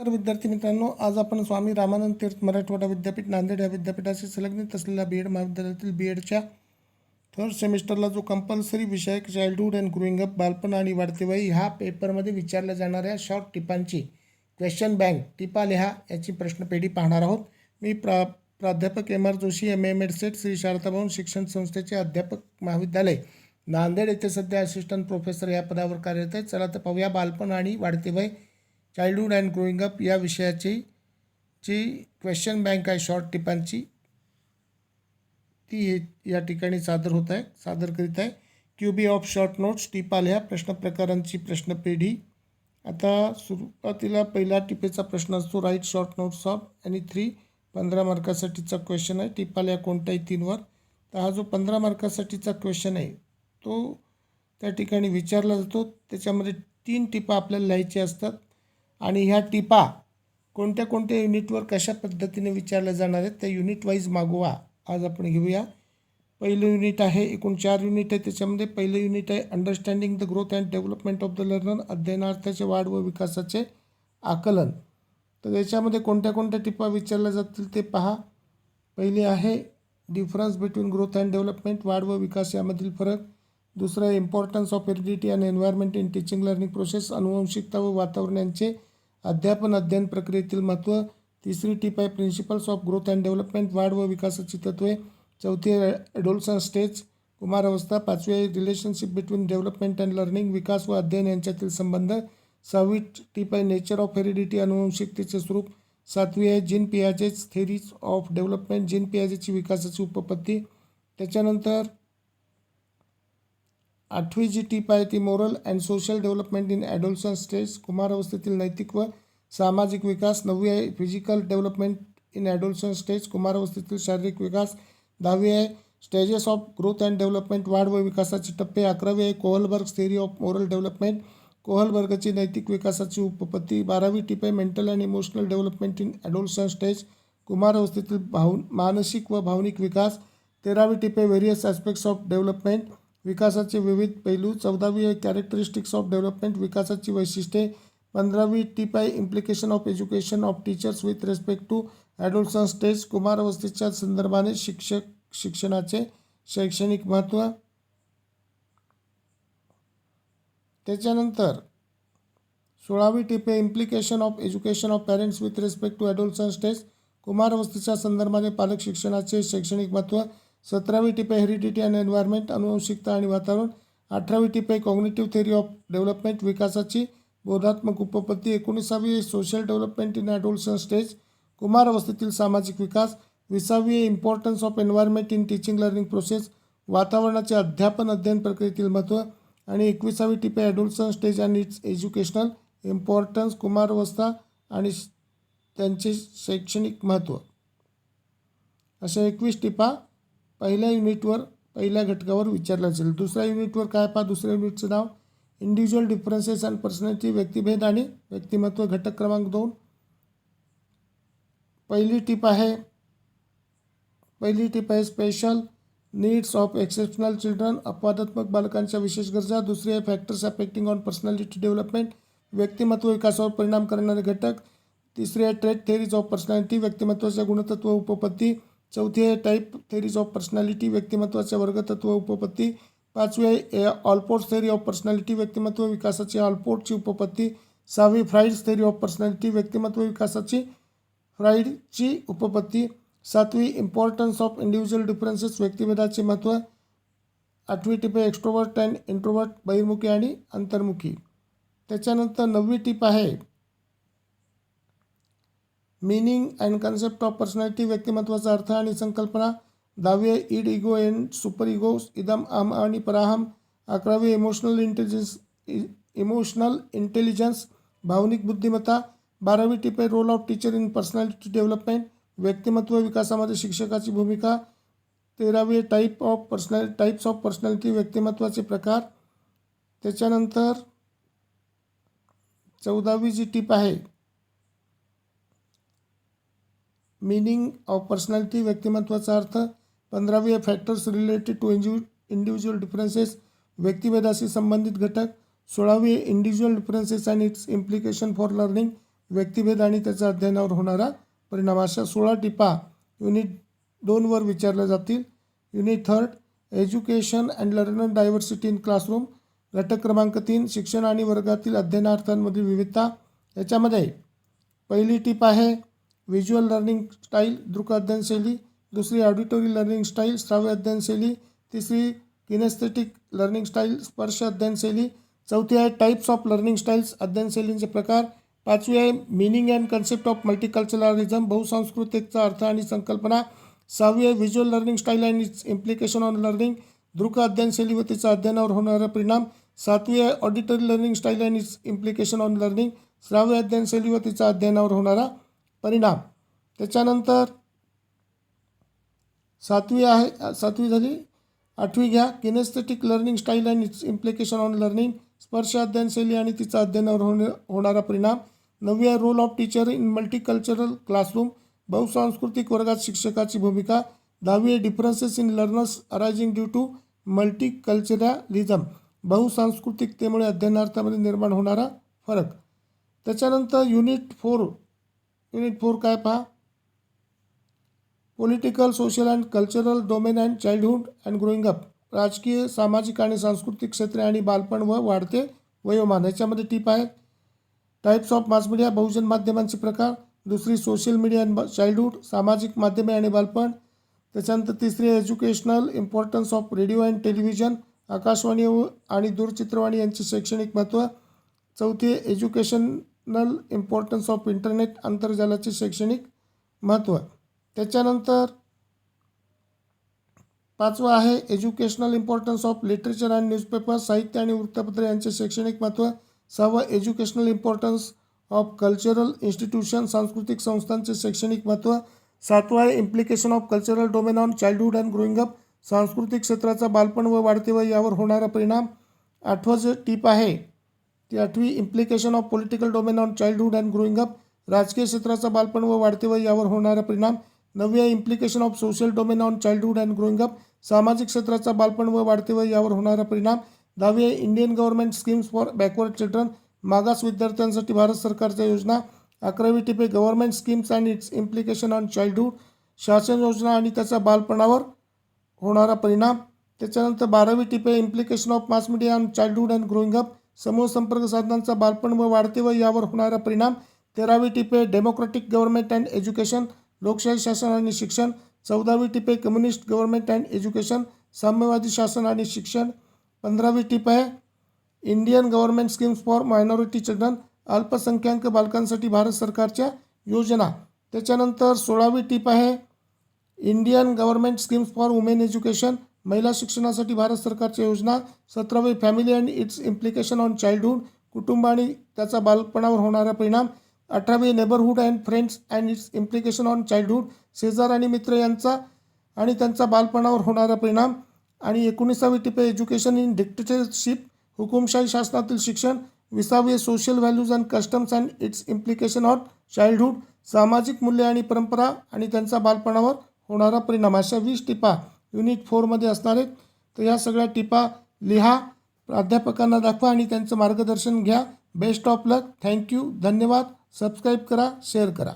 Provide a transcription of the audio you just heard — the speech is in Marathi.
नमस्कार विद्यार्थी मित्रांनो, आज आपण स्वामी रामानंद तीर्थ मराठवाडा विद्यापीठ नांदेड या विद्यापीठाशी संलग्नित असलेल्या बी एड महाविद्यालयातील बी एडच्या थर्ड सेमिस्टरला जो कंपल्सरी विषय चाइल्डहुड अँड ग्रोईंग अप बालपण आणि वाढते वय ह्या पेपरमध्ये विचारल्या जाणाऱ्या शॉर्ट टिपांची क्वेश्चन बँक टिपा लिहा याची प्रश्नपेढी पाहणार आहोत. मी प्राध्यापक M R Joshi M Ed SET Shri Sharadabhavan शिक्षण संस्थेचे अध्यापक महाविद्यालय नांदेड येथे सध्या असिस्टंट प्रोफेसर या पदावर कार्यरत आहेत. चला तर पाहूया बालपण आणि वाढते वय चाइल्डहुड अँड ग्रोईंग अप या विषयाची जी क्वेश्चन बँक आहे शॉर्ट टिपांची ती या ठिकाणी सादर करीत आहे. क्यूबी ऑफ शॉर्ट नोट्स टिपा लिहा प्रश्न प्रकारांची प्रश्नपेढी. आता सुरुवातीला पहिला टिपेचा प्रश्न असतो राईट शॉर्ट नोट्स ऑफ आणि 15 मार्कासाठीचा क्वेश्चन आहे. टिपा लिहा कोणत्याही 3वर. तर हा जो 15 मार्कासाठीचा क्वेश्चन आहे तो त्या ठिकाणी विचारला जातो. त्याच्यामध्ये 3 टिपा आपल्याला लिहायच्या असतात आणि ह्या टिपा कोणत्या कोणत्या युनिटवर कशा पद्धतीने विचारल्या जाणार आहेत त्या युनिट वाईज मागोवा आज आपण घेऊया. पहिलं युनिट आहे, एकूण 4 युनिट आहे. त्याच्यामध्ये पहिलं युनिट आहे understanding the growth and development of the learner, अध्ययनार्थाचे वाढ व विकासाचे आकलन. तर याच्यामध्ये कोणत्या कोणत्या टिपा विचारल्या जातील ते पहा. पहिली आहे difference between growth and development, वाढ व विकास यामधील फरक. दुसरं आहे importance of heredity and environment in teaching learning process, अनुवंशिकता व वातावरण यांचे अध्ययन प्रक्रियेतील महत्त्व. तिसरी टिप आहे principles of growth and development, वाढ व विकासाची तत्त्वे. चौथी आहे ॲडोलसन स्टेज, कुमारावस्था. पाचवी आहे relationship between development and learning, विकास व अध्ययन यांच्यातील संबंध. 6वी टिप आहे नेचर ऑफ हेरिडिटी, अनुवंशिकतेचे स्वरूप. 7वी आहे जीन पियाजेच थेरीज ऑफ डेव्हलपमेंट, जीन पियाजेची विकासाची उपपत्ती. त्याच्यानंतर 8वी जी टिप आहे ती moral and social development in adolescent stage, कुमारावस्थेतील नैतिक व सामाजिक विकास. 9वी आहे physical development in adolescent stage, कुमारावस्थेतील शारीरिक विकास. 10वी आहे stages of growth and development, वाढ व विकासाचे टप्पे. 11वी आहे Kohlberg theory of moral development, कोहलबर्गची नैतिक विकासाची उपपत्ती. 12वी टिप आहे mental and emotional development in adolescent stage, कुमारावस्थेतील मानसिक व भावनिक विकास. 13वी टिप आहे व्हेरियस ॲस्पेक्ट्स ऑफ डेव्हलपमेंट, विकासाचे विविध पैलू. 14वी आहे कॅरेक्टरिस्टिक्स ऑफ डेव्हलपमेंट, विकासाची वैशिष्ट्ये. 15वी टिप आहे implication of education of teachers with respect to adolescent stage, कुमारावस्थेच्या संदर्भाने शिक्षणाचे शैक्षणिक महत्त्व. त्याच्यानंतर 16वी टिप आहे implication of education of parents with respect to adolescent stage, कुमारावस्थेच्या संदर्भाने पालक शिक्षणाचे शैक्षणिक महत्त्व. 17वी टिप आहे हेरिडिटी अँड एन्व्हायरमेंट, अनुवंशिकता आणि वातावरण. 18वी टिप आहे कॉग्निटिव्ह थेरी ऑफ डेव्हलपमेंट, विकासाची बोधात्मक उपपत्ती. 19वी आहे social development in adolescent stage, कुमारावस्थेतील सामाजिक विकास. 20वी आहे importance of environment in teaching learning process, वातावरणाचे अध्ययन प्रक्रियेतील महत्त्व. आणि 21वी टिप आहे adolescent stage and its educational importance, कुमारावस्था आणि त्यांचे शैक्षणिक महत्त्व. अशा 21 टिपा पहिल्या युनिटवर पहिल्या घटकावर विचारल्या जाईल. दुसऱ्या युनिटवर काय पहा, दुसऱ्या युनिटचं नाव इंडिव्हिज्युअल डिफरन्सेस अँड पर्सनॅलिटी, व्यक्तिभेद आणि व्यक्तिमत्व. घटक क्रमांक 2. पहिली टिप आहे special needs of exceptional children, अपवादात्मक बालकांच्या विशेष गरजा. दुसरी आहे factors affecting on personality development, व्यक्तिमत्व विकासावर परिणाम करणारे घटक. तिसरी आहे ट्रेट थेरीज ऑफ पर्सनॅलिटी, व्यक्तिमत्वाच्या गुणतत्व उपपत्ती. चौथी आहे टाईप थेरीज ऑफ पर्सनॅलिटी, व्यक्तिमत्वाच्या वर्गतत्व उपपत्ती. 5वी आहे ऑलपोर्ट्स थेरी ऑफ पर्सनॅलिटी, व्यक्तिमत्व विकासाची ऑलपोर्टची उपपत्ती. 6वी फ्राईड्स थेरी ऑफ पर्सनॅलिटी, व्यक्तिमत्व विकासाची फ्राईडची उपपत्ती. 7वी इम्पॉर्टन्स ऑफ इंडिव्हिज्युअल डिफरन्सेस, व्यक्तिभेदाचे महत्त्व. 8वी टिप आहे एक्स्ट्रोवर्ट अँड इंट्रोवर्ट, बहिर्मुखी आणि अंतर्मुखी. त्याच्यानंतर 9वी टिप आहे meaning and concept of personality, व्यक्तिमत्वाचा अर्थ आणि संकल्पना. 10वी आहे इड इगो अँड सुपर इगो, इदम अहम आणि पराहम. 11वी इमोशनल इंटेलिजन्स, भावनिक बुद्धिमत्ता. 12वी टिप आहे role of teacher in personality development, व्यक्तिमत्व विकासामध्ये शिक्षकाची भूमिका. 13वी टाईप्स ऑफ पर्सनॅलिटी, व्यक्तिमत्वाचे प्रकार. त्याच्यानंतर 14वी जी टिप आहे मीनिंग ऑफ पर्सनॅलिटी, व्यक्तिमत्वाचा अर्थ. 15वी आहे factors related to individual differences, व्यक्तिभेदाशी संबंधित घटक. 16वी आहे individual differences and its implication for learning, व्यक्तिभेद आणि त्याच्या अध्ययनावर होणारा परिणाम. अशा 16 टिपा युनिट 2वर विचारल्या जातील. Unit 3 education and learner diversity in classroom, घटक क्रमांक 3 शिक्षण आणि वर्गातील अध्ययनार्थांमधील विविधता. याच्यामध्ये पहिली टीप आहे व्हिज्युअल लर्निंग स्टाईल, दृक अध्ययनशैली. दुसरी ऑडिटरी लर्निंग स्टाईल, श्राव्य अध्ययनशैली. तिसरी किनेस्थेटिक लर्निंग स्टाईल, स्पर्श अध्ययनशैली. चौथी आहे टाईप्स ऑफ लर्निंग स्टाईल्स, अध्ययनशैलींचे प्रकार. पाचवी आहे meaning and concept of multiculturalism, बहुसांस्कृतिकचा अर्थ आणि संकल्पना. सहावी आहे visual learning style and its implication on learning, दृक अध्ययनशैली व तिचा अध्ययनावर होणारा परिणाम. सातवी आहे auditory learning style and its implication on learning, श्राव्य अध्ययनशैली व तिचा अध्ययनावर होणारा परिणाम. त्याच्यानंतर सातवी झाली. आठवी घ्या kinesthetic learning style and its implication on learning, स्पर्श अध्ययनशैली आणि तिचा अध्ययनावर होणारा परिणाम. नववी आहे role of teacher in multicultural classroom, बहुसांस्कृतिक वर्गात शिक्षकाची भूमिका. दहावी आहे differences in learners arising due to multiculturalism, बहुसांस्कृतिकतेमुळे अध्ययनार्थामध्ये निर्माण होणारा फरक. त्याच्यानंतर युनिट 4 काय पहा, political social and cultural domain and childhood and growing up, राजकीय सामाजिक आणि सांस्कृतिक क्षेत्रे आणि बालपण व वाढते वयोमान. याच्यामध्ये टीप आहे टाईप्स ऑफ मास मीडिया, बहुजन माध्यमांचे प्रकार. दुसरी सोशल मीडिया अँड चाइल्डहुड, सामाजिक माध्यमे आणि बालपण. त्याच्यानंतर तिसरी educational importance of radio and television, Akashvani आणि दूरचित्रवाणी यांचे शैक्षणिक महत्त्व. चौथी एज्युकेशनल इम्पॉर्टन्स ऑफ इंटरनेट, आंतरजालाचे शैक्षणिक महत्त्व. त्याच्यानंतर पाचवा आहे educational importance of literature and newspaper, साहित्य आणि वृत्तपत्रे यांचे शैक्षणिक महत्त्व. सहावं educational importance of cultural institution, सांस्कृतिक संस्थांचे शैक्षणिक महत्त्व. सातवा आहे implication of cultural domain on childhood and growing up, सांस्कृतिक क्षेत्राचा बालपण व वाढते वय यावर होणारा परिणाम. आठवं जे टीप आहे ती आठवी implication of political domain on childhood and growing up, राजकीय क्षेत्राचा बालपण व वाढते वय यावर होणारा परिणाम. नववी आहे implication of social domain on childhood and growing up, सामाजिक क्षेत्राचा बालपण व वाढते वय यावर होणारा परिणाम. दहावी आहे Indian government schemes for backward children, मागास विद्यार्थ्यांसाठी भारत सरकारच्या योजना. अकरावी Tipe government schemes and its implication on childhood, शासन योजना आणि त्याचा बालपणावर होणारा परिणाम. त्याच्यानंतर 12वी Tipe implication of mass media on childhood and growing up, समूह संपर्क साधनांचा बालपण व वाढते वय यावर होणारा परिणाम. 13वी टिपे डेमोक्रॅटिक गव्हर्नमेंट अँड एज्युकेशन, लोकशाही शासन आणि शिक्षण. 14वी टिपे कम्युनिस्ट गव्हर्नमेंट अँड एज्युकेशन, साम्यवादी शासन आणि शिक्षण. 15वी टिप आहे Indian government schemes for minority children, अल्पसंख्याक बालकांसाठी भारत सरकारच्या योजना. त्याच्यानंतर 16वी टीप आहे Indian government schemes for women education, महिला शिक्षणासाठी भारत सरकारच्या योजना. 17वी family and its implication on childhood, कुटुंब आणि त्याचा बालपणावर होणारा परिणाम. 18वी neighbourhood and friends and its implication on childhood, शेजार आणि मित्र यांचा आणि त्यांचा बालपणावर होणारा परिणाम. आणि 19वी टिप एज्युकेशन इन डिक्टेटरशिप, हुकुमशाही शासनातील शिक्षण. 20वी social values and customs and its implication on childhood, सामाजिक मूल्य आणि परंपरा आणि त्यांचा बालपणावर होणारा परिणाम. अशा 20 टिपा युनिट 4मध्ये असणार आहेत. तर या सगळ्या टिपा लिहा, प्राध्यापकांना दाखवा आणि त्यांचं मार्गदर्शन घ्या. Best of luck. थँक्यू. धन्यवाद. सबस्क्राईब करा, शेअर करा.